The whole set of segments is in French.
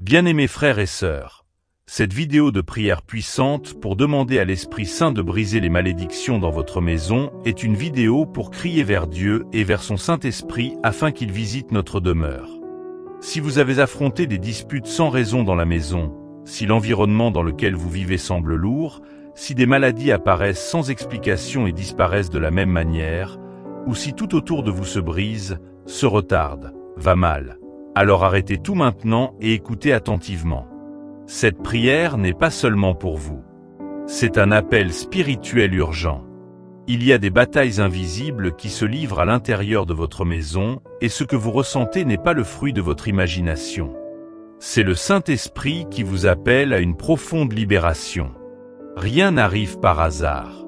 Bien-aimés frères et sœurs, cette vidéo de prière puissante pour demander à l'Esprit Saint de briser les malédictions dans votre maison est une vidéo pour crier vers Dieu et vers son Saint-Esprit afin qu'il visite notre demeure. Si vous avez affronté des disputes sans raison dans la maison, si l'environnement dans lequel vous vivez semble lourd, si des maladies apparaissent sans explication et disparaissent de la même manière, ou si tout autour de vous se brise, se retarde, va mal, alors arrêtez tout maintenant et écoutez attentivement. Cette prière n'est pas seulement pour vous. C'est un appel spirituel urgent. Il y a des batailles invisibles qui se livrent à l'intérieur de votre maison, et ce que vous ressentez n'est pas le fruit de votre imagination. C'est le Saint-Esprit qui vous appelle à une profonde libération. Rien n'arrive par hasard.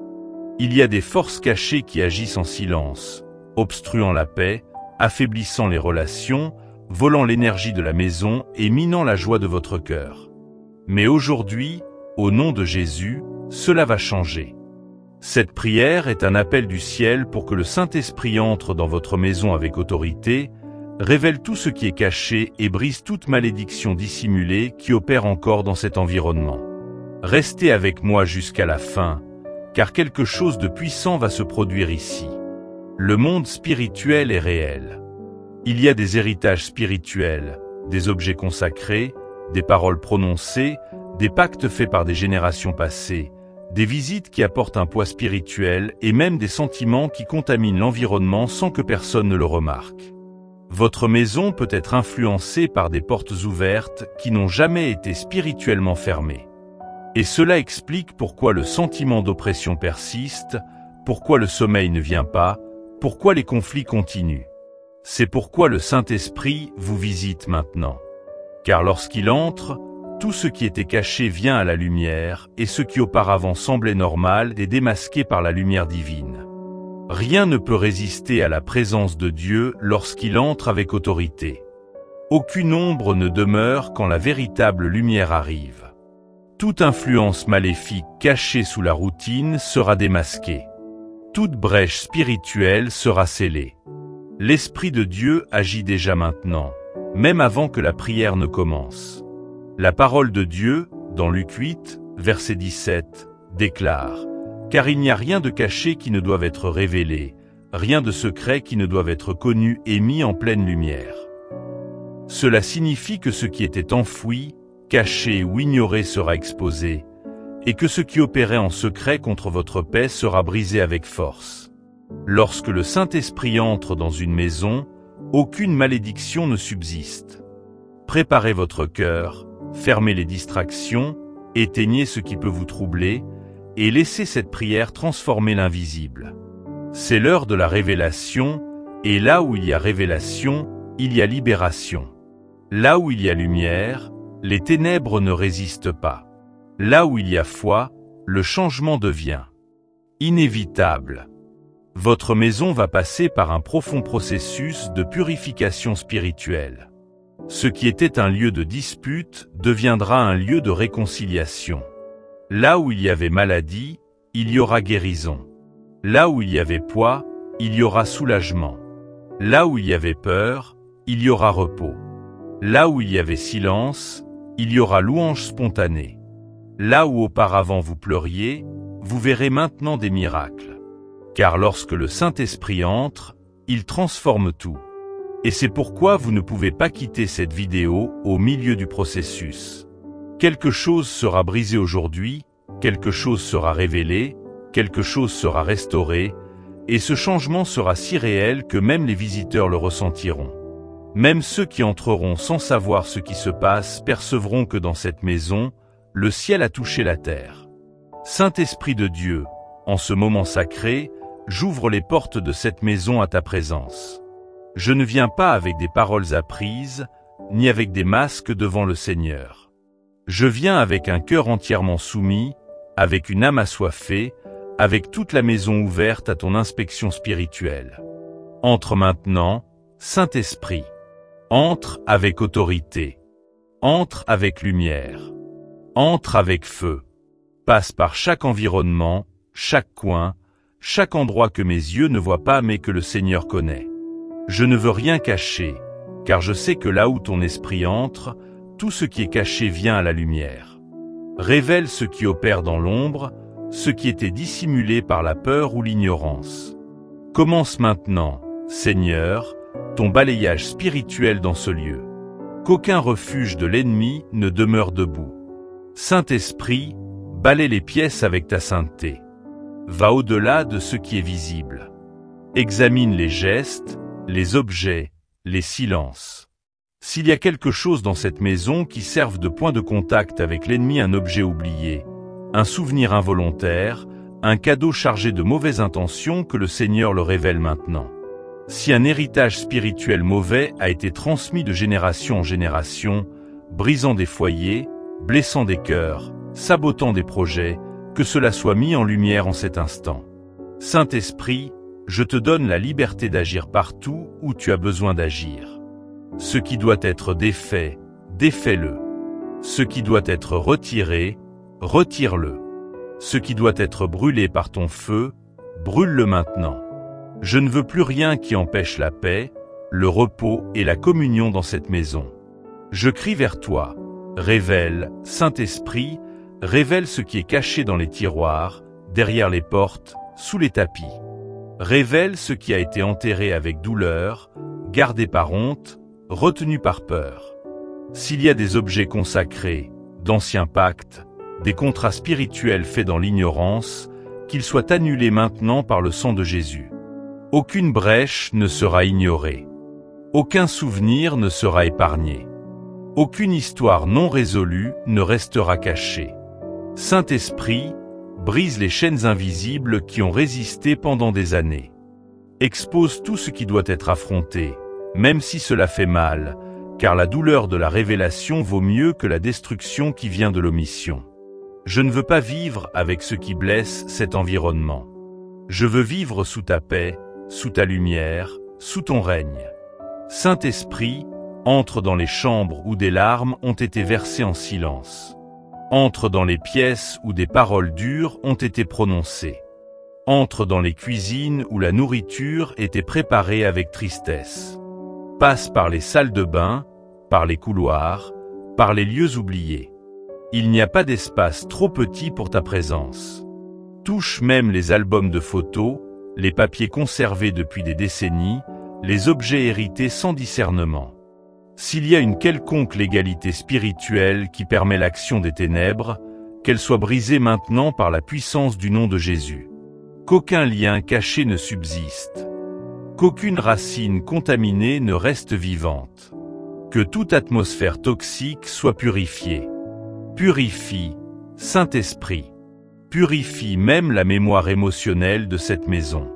Il y a des forces cachées qui agissent en silence, obstruant la paix, affaiblissant les relations, volant l'énergie de la maison et minant la joie de votre cœur. Mais aujourd'hui, au nom de Jésus, cela va changer. Cette prière est un appel du ciel pour que le Saint-Esprit entre dans votre maison avec autorité, révèle tout ce qui est caché et brise toute malédiction dissimulée qui opère encore dans cet environnement. Restez avec moi jusqu'à la fin, car quelque chose de puissant va se produire ici. Le monde spirituel est réel. Il y a des héritages spirituels, des objets consacrés, des paroles prononcées, des pactes faits par des générations passées, des visites qui apportent un poids spirituel et même des sentiments qui contaminent l'environnement sans que personne ne le remarque. Votre maison peut être influencée par des portes ouvertes qui n'ont jamais été spirituellement fermées. Et cela explique pourquoi le sentiment d'oppression persiste, pourquoi le sommeil ne vient pas, pourquoi les conflits continuent. C'est pourquoi le Saint-Esprit vous visite maintenant. Car lorsqu'il entre, tout ce qui était caché vient à la lumière, et ce qui auparavant semblait normal est démasqué par la lumière divine. Rien ne peut résister à la présence de Dieu lorsqu'il entre avec autorité. Aucune ombre ne demeure quand la véritable lumière arrive. Toute influence maléfique cachée sous la routine sera démasquée. Toute brèche spirituelle sera scellée. L'Esprit de Dieu agit déjà maintenant, même avant que la prière ne commence. La parole de Dieu, dans Luc 8, verset 17, déclare « Car il n'y a rien de caché qui ne doive être révélé, rien de secret qui ne doive être connu et mis en pleine lumière. » Cela signifie que ce qui était enfoui, caché ou ignoré sera exposé, et que ce qui opérait en secret contre votre paix sera brisé avec force. Lorsque le Saint-Esprit entre dans une maison, aucune malédiction ne subsiste. Préparez votre cœur, fermez les distractions, éteignez ce qui peut vous troubler, et laissez cette prière transformer l'invisible. C'est l'heure de la révélation, et là où il y a révélation, il y a libération. Là où il y a lumière, les ténèbres ne résistent pas. Là où il y a foi, le changement devient inévitable. Votre maison va passer par un profond processus de purification spirituelle. Ce qui était un lieu de dispute deviendra un lieu de réconciliation. Là où il y avait maladie, il y aura guérison. Là où il y avait poids, il y aura soulagement. Là où il y avait peur, il y aura repos. Là où il y avait silence, il y aura louange spontanée. Là où auparavant vous pleuriez, vous verrez maintenant des miracles. Car lorsque le Saint-Esprit entre, il transforme tout. Et c'est pourquoi vous ne pouvez pas quitter cette vidéo au milieu du processus. Quelque chose sera brisé aujourd'hui, quelque chose sera révélé, quelque chose sera restauré, et ce changement sera si réel que même les visiteurs le ressentiront. Même ceux qui entreront sans savoir ce qui se passe percevront que dans cette maison, le ciel a touché la terre. Saint-Esprit de Dieu, en ce moment sacré, j'ouvre les portes de cette maison à ta présence. Je ne viens pas avec des paroles apprises, ni avec des masques devant le Seigneur. Je viens avec un cœur entièrement soumis, avec une âme assoiffée, avec toute la maison ouverte à ton inspection spirituelle. Entre maintenant, Saint-Esprit. Entre avec autorité. Entre avec lumière. Entre avec feu. Passe par chaque environnement, chaque coin, chaque endroit que mes yeux ne voient pas mais que le Seigneur connaît. Je ne veux rien cacher, car je sais que là où ton esprit entre, tout ce qui est caché vient à la lumière. Révèle ce qui opère dans l'ombre, ce qui était dissimulé par la peur ou l'ignorance. Commence maintenant, Seigneur, ton balayage spirituel dans ce lieu. Qu'aucun refuge de l'ennemi ne demeure debout. Saint-Esprit, balaie les pièces avec ta sainteté. Va au-delà de ce qui est visible. Examine les gestes, les objets, les silences. S'il y a quelque chose dans cette maison qui serve de point de contact avec l'ennemi, un objet oublié, un souvenir involontaire, un cadeau chargé de mauvaises intentions, que le Seigneur le révèle maintenant. Si un héritage spirituel mauvais a été transmis de génération en génération, brisant des foyers, blessant des cœurs, sabotant des projets, que cela soit mis en lumière en cet instant. Saint-Esprit, je te donne la liberté d'agir partout où tu as besoin d'agir. Ce qui doit être défait, défais-le. Ce qui doit être retiré, retire-le. Ce qui doit être brûlé par ton feu, brûle-le maintenant. Je ne veux plus rien qui empêche la paix, le repos et la communion dans cette maison. Je crie vers toi. Révèle, Saint-Esprit, révèle ce qui est caché dans les tiroirs, derrière les portes, sous les tapis. Révèle ce qui a été enterré avec douleur, gardé par honte, retenu par peur. S'il y a des objets consacrés, d'anciens pactes, des contrats spirituels faits dans l'ignorance, qu'ils soient annulés maintenant par le sang de Jésus. Aucune brèche ne sera ignorée. Aucun souvenir ne sera épargné. Aucune histoire non résolue ne restera cachée. Saint-Esprit, brise les chaînes invisibles qui ont résisté pendant des années. Expose tout ce qui doit être affronté, même si cela fait mal, car la douleur de la révélation vaut mieux que la destruction qui vient de l'omission. Je ne veux pas vivre avec ce qui blesse cet environnement. Je veux vivre sous ta paix, sous ta lumière, sous ton règne. Saint-Esprit, entre dans les chambres où des larmes ont été versées en silence. Entre dans les pièces où des paroles dures ont été prononcées. Entre dans les cuisines où la nourriture était préparée avec tristesse. Passe par les salles de bain, par les couloirs, par les lieux oubliés. Il n'y a pas d'espace trop petit pour ta présence. Touche même les albums de photos, les papiers conservés depuis des décennies, les objets hérités sans discernement. S'il y a une quelconque légalité spirituelle qui permet l'action des ténèbres, qu'elle soit brisée maintenant par la puissance du nom de Jésus. Qu'aucun lien caché ne subsiste. Qu'aucune racine contaminée ne reste vivante. Que toute atmosphère toxique soit purifiée. Purifie, Saint-Esprit. Purifie même la mémoire émotionnelle de cette maison.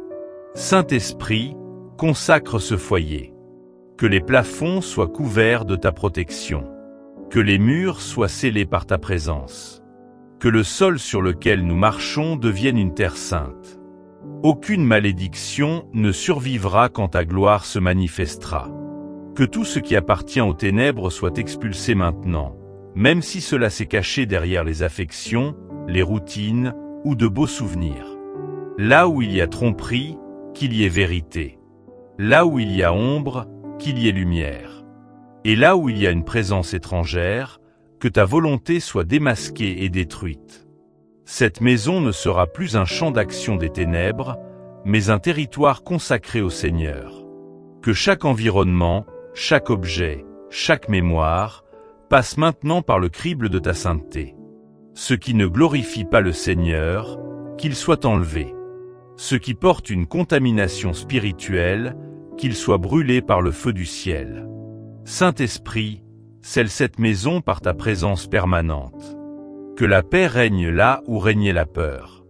Saint-Esprit, consacre ce foyer. Que les plafonds soient couverts de ta protection. Que les murs soient scellés par ta présence. Que le sol sur lequel nous marchons devienne une terre sainte. Aucune malédiction ne survivra quand ta gloire se manifestera. Que tout ce qui appartient aux ténèbres soit expulsé maintenant, même si cela s'est caché derrière les affections, les routines ou de beaux souvenirs. Là où il y a tromperie, qu'il y ait vérité. Là où il y a ombre, qu'il y ait lumière. Et là où il y a une présence étrangère, que ta volonté soit démasquée et détruite. Cette maison ne sera plus un champ d'action des ténèbres, mais un territoire consacré au Seigneur. Que chaque environnement, chaque objet, chaque mémoire, passe maintenant par le crible de ta sainteté. Ce qui ne glorifie pas le Seigneur, qu'il soit enlevé. Ce qui porte une contamination spirituelle, qu'il soit brûlé par le feu du ciel. Saint-Esprit, scelle cette maison par ta présence permanente. Que la paix règne là où régnait la peur.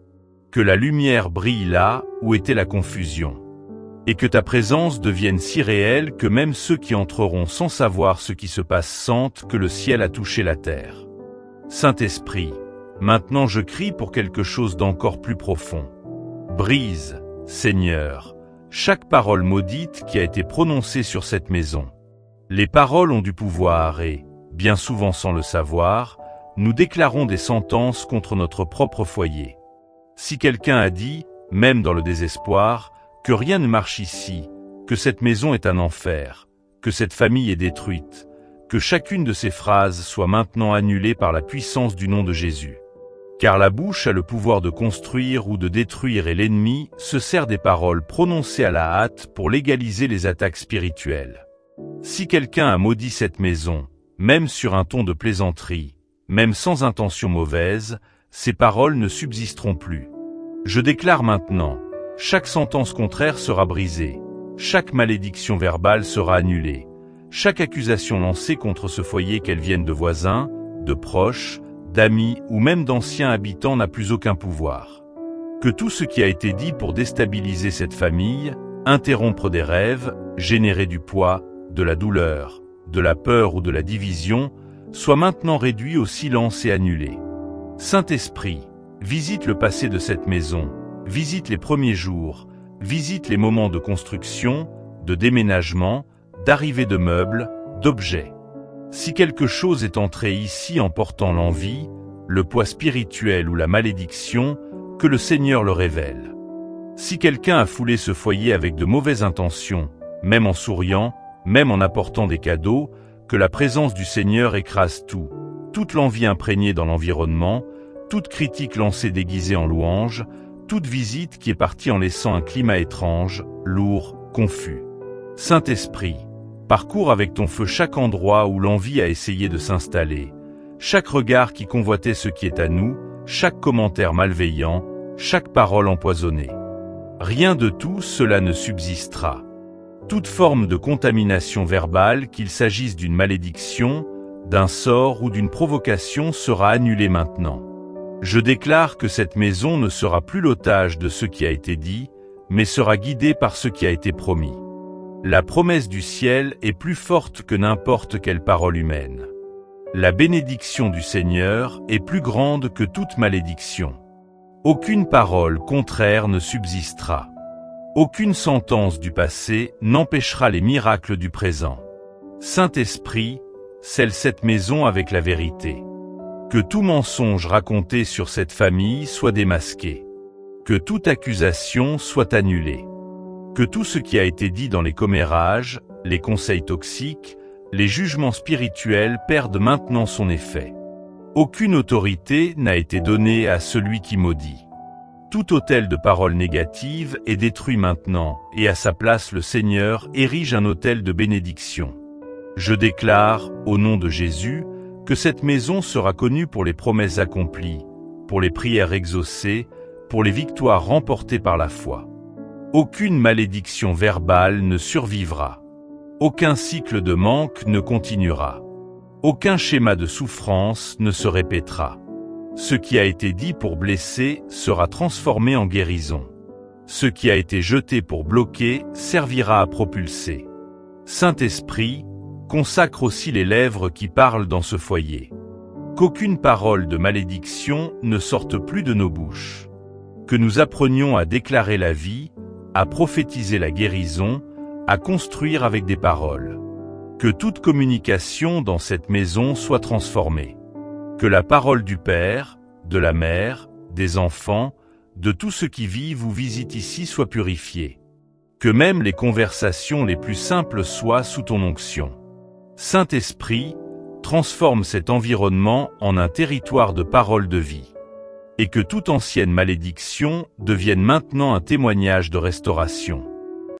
Que la lumière brille là où était la confusion. Et que ta présence devienne si réelle que même ceux qui entreront sans savoir ce qui se passe sentent que le ciel a touché la terre. Saint-Esprit, maintenant je crie pour quelque chose d'encore plus profond. Brise, Seigneur, chaque parole maudite qui a été prononcée sur cette maison. Les paroles ont du pouvoir et, bien souvent sans le savoir, nous déclarons des sentences contre notre propre foyer. Si quelqu'un a dit, même dans le désespoir, que rien ne marche ici, que cette maison est un enfer, que cette famille est détruite, Que chacune de ces phrases soit maintenant annulée par la puissance du nom de Jésus. Car la bouche a le pouvoir de construire ou de détruire et l'ennemi se sert des paroles prononcées à la hâte pour légaliser les attaques spirituelles. Si quelqu'un a maudit cette maison, même sur un ton de plaisanterie, même sans intention mauvaise, ces paroles ne subsisteront plus. Je déclare maintenant, chaque sentence contraire sera brisée, chaque malédiction verbale sera annulée, chaque accusation lancée contre ce foyer, qu'elle vienne de voisins, de proches, d'amis ou même d'anciens habitants, n'a plus aucun pouvoir. Que tout ce qui a été dit pour déstabiliser cette famille, interrompre des rêves, générer du poids, de la douleur, de la peur ou de la division, soit maintenant réduit au silence et annulé. Saint-Esprit, visite le passé de cette maison, visite les premiers jours, visite les moments de construction, de déménagement, d'arrivée de meubles, d'objets. Si quelque chose est entré ici en portant l'envie, le poids spirituel ou la malédiction, que le Seigneur le révèle. Si quelqu'un a foulé ce foyer avec de mauvaises intentions, même en souriant, même en apportant des cadeaux, que la présence du Seigneur écrase tout, toute l'envie imprégnée dans l'environnement, toute critique lancée déguisée en louange, toute visite qui est partie en laissant un climat étrange, lourd, confus. Saint-Esprit, parcours avec ton feu chaque endroit où l'envie a essayé de s'installer, chaque regard qui convoitait ce qui est à nous, chaque commentaire malveillant, chaque parole empoisonnée. Rien de tout cela ne subsistera. Toute forme de contamination verbale, qu'il s'agisse d'une malédiction, d'un sort ou d'une provocation, sera annulée maintenant. Je déclare que cette maison ne sera plus l'otage de ce qui a été dit, mais sera guidée par ce qui a été promis. La promesse du ciel est plus forte que n'importe quelle parole humaine. La bénédiction du Seigneur est plus grande que toute malédiction. Aucune parole contraire ne subsistera. Aucune sentence du passé n'empêchera les miracles du présent. Saint-Esprit, scelle cette maison avec la vérité. Que tout mensonge raconté sur cette famille soit démasqué. Que toute accusation soit annulée. Que tout ce qui a été dit dans les commérages, les conseils toxiques, les jugements spirituels perdent maintenant son effet. Aucune autorité n'a été donnée à celui qui maudit. Tout autel de paroles négatives est détruit maintenant, et à sa place le Seigneur érige un autel de bénédiction. Je déclare, au nom de Jésus, que cette maison sera connue pour les promesses accomplies, pour les prières exaucées, pour les victoires remportées par la foi. Aucune malédiction verbale ne survivra. Aucun cycle de manque ne continuera. Aucun schéma de souffrance ne se répétera. Ce qui a été dit pour blesser sera transformé en guérison. Ce qui a été jeté pour bloquer servira à propulser. Saint-Esprit, consacre aussi les lèvres qui parlent dans ce foyer. Qu'aucune parole de malédiction ne sorte plus de nos bouches. Que nous apprenions à déclarer la vie, à prophétiser la guérison, à construire avec des paroles. Que toute communication dans cette maison soit transformée. Que la parole du Père, de la Mère, des enfants, de tous ceux qui vivent ou visitent ici soit purifiée. Que même les conversations les plus simples soient sous ton onction. Saint-Esprit, transforme cet environnement en un territoire de paroles de vie. Et que toute ancienne malédiction devienne maintenant un témoignage de restauration.